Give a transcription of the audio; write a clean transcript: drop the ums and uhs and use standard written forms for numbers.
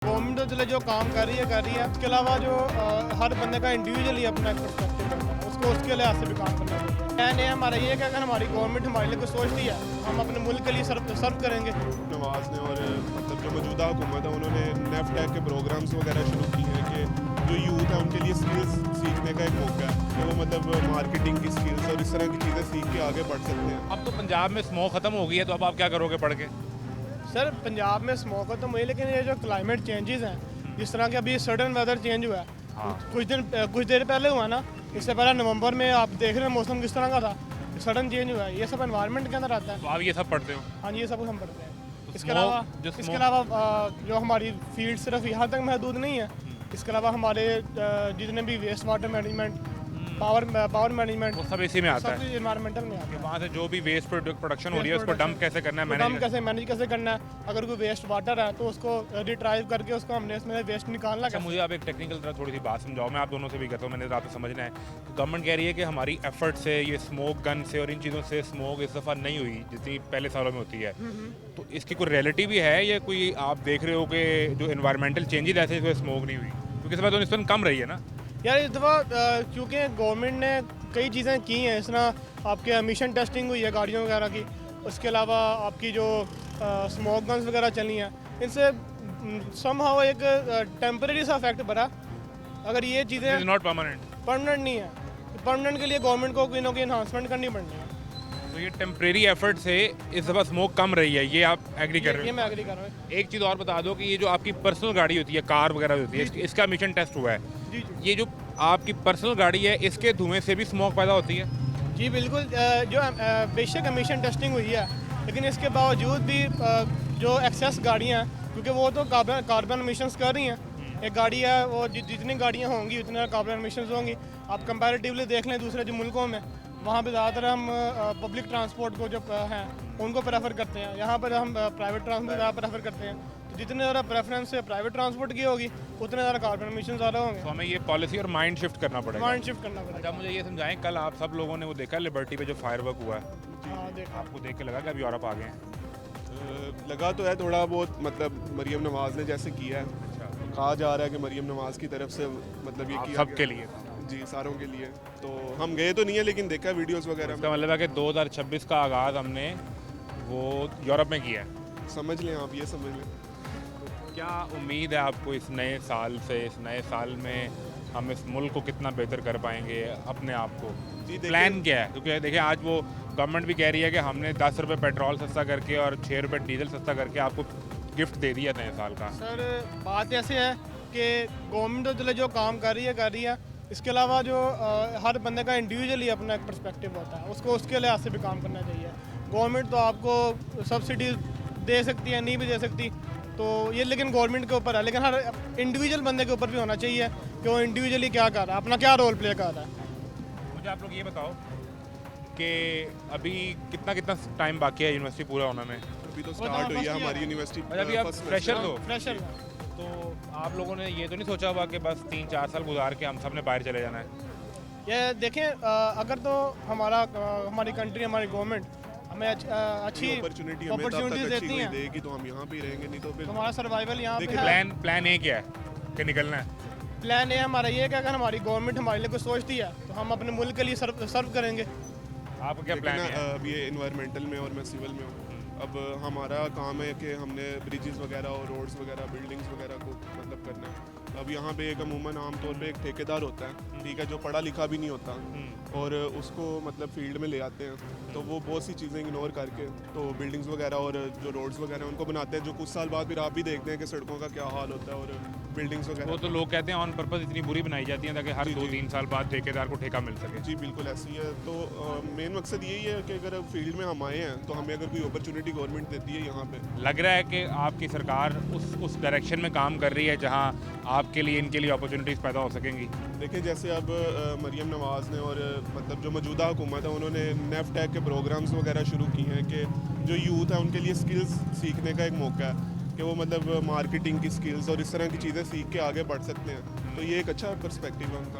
Government तो चले जो काम कर रही है। उसके अलावा जो हर बंदे का इंडिविजुअली अपना एक पर्सपेक्टिव होता है, उसको उसके लिहाज से भी काम करना चाहिए। प्लान है हमारा ये कि अगर हमारी गवर्नमेंट हमारे लिए कुछ सोचती है, हम अपने मुल्क के लिए सर्व करेंगे। नवाज ने और मतलब जो मौजूदा हुकूमत है उन्होंने नेफ्टैक के प्रोग्राम्स वगैरह शुरू किए हैं कि जो यूथ है उनके लिए स्किल्स सीखने का एक मौका है कि वो मतलब मार्केटिंग की स्किल्स और इस तरह की चीज़ें सीख के आगे बढ़ सकते हैं। अब तो पंजाब में स्मोक खत्म हो गई है, तो अब आप क्या करोगे पढ़ के? सर पंजाब में स्मोक तो हुई, लेकिन ये जो क्लाइमेट चेंजेस हैं, जिस तरह के अभी सडन वेदर चेंज हुआ है, हाँ। कुछ देर पहले हुआ ना, इससे पहले नवंबर में आप देख रहे हैं मौसम किस तरह का था, सडन चेंज हुआ है। ये सब एनवायरनमेंट के अंदर आता है। तो आप ये सब पढ़ते हो? हाँ जी, ये सब कुछ हम पढ़ते हैं। इसके smoke- अलावा जो इसके smoke- अलावा जो हमारी फील्ड सिर्फ यहाँ तक महदूद नहीं है। इसके अलावा हमारे जितने भी waste water management, power management, वो सब इसी में आता सब है इन्वायरमेंटल में आता है। वहाँ से जो भी वेस्ट प्रोडक्शन हो रही है उसको production- डंप कैसे करना है, तो हम मैनेज। मैनेज कैसे करना है। अगर कोई वेस्ट वाटर है तो उसको रिट्राइव करके उसको हमने इसमें वेस्ट निकालना अच्छा, कैसे। मुझे आप एक टेक्निकल तरह थोड़ी सी बात समझाओ। मैं आप दोनों से भी करता हूँ, मैंने आपको समझना है। गवर्नमेंट कह रही है कि हमारी एफर्ट से ये स्मोक गन से और इन चीज़ों से स्मोक इस दफ़ा नहीं हुई जितनी पहले सालों में होती है। तो इसकी कोई रियलिटी भी है या कोई आप देख रहे हो कि जो इन्वायरमेंटल चेंजेस ऐसे इसमें स्मोक नहीं हुई? क्योंकि इस बार तो निस्बतन कम रही है ना। यार इस दफ़ा क्योंकि गवर्नमेंट ने कई चीज़ें की हैं, इस तरह आपके एमिशन टेस्टिंग हुई है गाड़ियों वगैरह की। उसके अलावा आपकी जो स्मोक गन्स वगैरह चली हैं, इनसे समहाउ एक टेम्परेरी सा इफेक्ट पड़ा। अगर ये इज चीज़ें नॉट परमानेंट। परमानेंट नहीं है, परमानेंट के लिए गवर्नमेंट को कोई ना कोई इन्हांसमेंट करनी पड़नी है। तो ये टेम्परेरी एफर्ट से इस दफ़ा स्मोक कम रही है, ये आप एग्री कर ये रहे मैं हो? एग्री कर रहा हूँ। एक चीज़ और बता दो कि ये जो आपकी पर्सनल गाड़ी होती है, कार वगैरह होती है, इसका मिशन टेस्ट हुआ है। जी जी ये जो आपकी पर्सनल गाड़ी है, इसके धुएं से भी स्मोक पैदा होती है? जी बिल्कुल। जो बेशक एमिशन टेस्टिंग हुई है, लेकिन इसके बावजूद भी जो एक्सेस गाड़ियाँ हैं, क्योंकि वो तो कार्बन एमिशंस कर रही हैं। एक गाड़ी है वो जितनी गाड़ियाँ होंगी उतने कार्बन एमिशंस होंगी। आप कंपैरेटिवली देख लें दूसरे जो मुल्कों में, वहाँ पे ज़्यादातर हम पब्लिक ट्रांसपोर्ट को जो हैं उनको प्रेफर करते हैं। यहाँ पर हम प्राइवेट ट्रांसपोर्ट ज़्यादा प्रेफर करते हैं। तो जितने ज़्यादा प्रेफरेंस है प्राइवेट ट्रांसपोर्ट की होगी, उतने ज़्यादा कार्बन एमिशन ज़्यादा होंगे। तो हमें ये पॉलिसी और माइंड शिफ्ट करना पड़ेगा। माइंड शिफ्ट करना पड़ेगा। अच्छा, मुझे ये समझाएं, कल आप सब लोगों ने वो देखा लिबर्टी पे जो फायरवर्क हुआ है, हाँ देखा। आपको देख के लगा कि अब यूरोप आ गए हैं? लगा तो है थोड़ा बहुत, मतलब मरीम नवाज ने जैसे किया है, अच्छा, कहा जा रहा है कि मरीम नवाज की तरफ से मतलब ये आप किया सबके गया। लिए। जी, सारों के लिए। तो हम गए तो नहीं है, लेकिन देखा वीडियोस वगैरह इसका में। मतलब है कि 2026 का आगाज़ हमने वो यूरोप में किया है। समझ लें आप, ये समझ लें। क्या उम्मीद है आपको इस नए साल से? इस नए साल में हम इस मुल्क को कितना बेहतर कर पाएंगे अपने आप को? जी देखिए, प्लान क्या है? क्योंकि देखिए आज वो गवर्नमेंट भी कह रही है कि हमने 10 रुपये पेट्रोल सस्ता करके और 6 रुपये डीजल सस्ता करके आपको गिफ्ट दे दिया नए साल का। सर बात ऐसे है कि गवर्नमेंट तो चले जो काम कर रही है। इसके अलावा जो हर बंदे का इंडिविजुअली अपना एक पर्सपेक्टिव होता है, उसको उसके लिहाज से भी काम करना चाहिए। गवर्नमेंट तो आपको सब्सिडी दे सकती है, नहीं भी दे सकती, तो ये लेकिन गवर्नमेंट के ऊपर है। लेकिन हर इंडिविजुअल बंदे के ऊपर भी होना चाहिए कि वो इंडिविजुअली क्या कर रहा है, अपना क्या रोल प्ले कर रहा है। मुझे आप लोग ये बताओ कि अभी कितना कितना टाइम बाकी है यूनिवर्सिटी पूरा होने में? अभी तो वो स्टार्ट तो हुई है first हमारी year। यूनिवर्सिटी। अच्छा, अभी आप first फ्रेशर semester। हो? फ्रेशर तो आप लोगों ने ये तो नहीं सोचा हुआ कि बस 3-4 साल गुजार के हम सब ने बाहर चले जाना है? ये देखें, अगर तो हमारी कंट्री, हमारी गवर्नमेंट हमें अच्छी अपॉर्चुनिटी हमें तब अपॉर्चुनिटीज तक अच्छी देती कोई हैं, देगी तो हम यहाँ पे ही रहेंगे, नहीं तो फिर तो हमारा सर्वाइवल यहाँ पे देखिए, है। प्लान ए क्या है कि निकलना है? प्लान ये हमारा ये है कि अगर हमारी गवर्नमेंट हमारे लिए कुछ सोचती है तो हम अपने मुल्क के लिए सर्व करेंगे। आपका क्या लेकिन प्लान है? अब ये इन्वायरमेंटल में और मैं सिविल में हूँ। अब हमारा काम है कि हमने ब्रिजेस वगैरह और रोड्स वगैरह, बिल्डिंग्स वगैरह को मतलब करना है। अब यहाँ पे एक अमूमन आमतौर पे एक ठेकेदार होता है, ठीक है, जो पढ़ा लिखा भी नहीं होता, और उसको मतलब फील्ड में ले आते हैं, तो वो बहुत सी चीज़ें इग्नोर करके तो बिल्डिंग्स वगैरह और जो रोड्स वगैरह उनको बनाते हैं, जो कुछ साल बाद फिर आप भी देखते हैं कि सड़कों का क्या हाल होता है और बिल्डिंग्स वो वगैरह। तो लोग कहते हैं ऑन पर्पस इतनी बुरी बनाई जाती है ताकि हर जी, जी। 2-3 साल बाद ठेकेदार को ठेका मिल सके। जी बिल्कुल ऐसी है। तो मेन मकसद यही है कि अगर फील्ड में हम आए हैं तो हमें अगर कोई अपॉर्चुनिटी गवर्नमेंट देती है यहाँ पे। लग रहा है कि आपकी सरकार उस डायरेक्शन में काम कर रही है जहां आपके लिए, इनके लिए अपॉर्चुनिटीज़ पैदा हो सकेंगी। देखिए जैसे अब मरीम नवाज ने और मतलब जो मौजूदा हुकूमत है उन्होंने नेफ्टैक के प्रोग्राम्स वगैरह शुरू किए हैं कि जो यूथ है उनके लिए स्किल्स सीखने का एक मौका है कि वो मतलब मार्केटिंग की स्किल्स और इस तरह की चीज़ें सीख के आगे बढ़ सकते हैं। तो ये एक अच्छा पर्सपेक्टिव है उनका।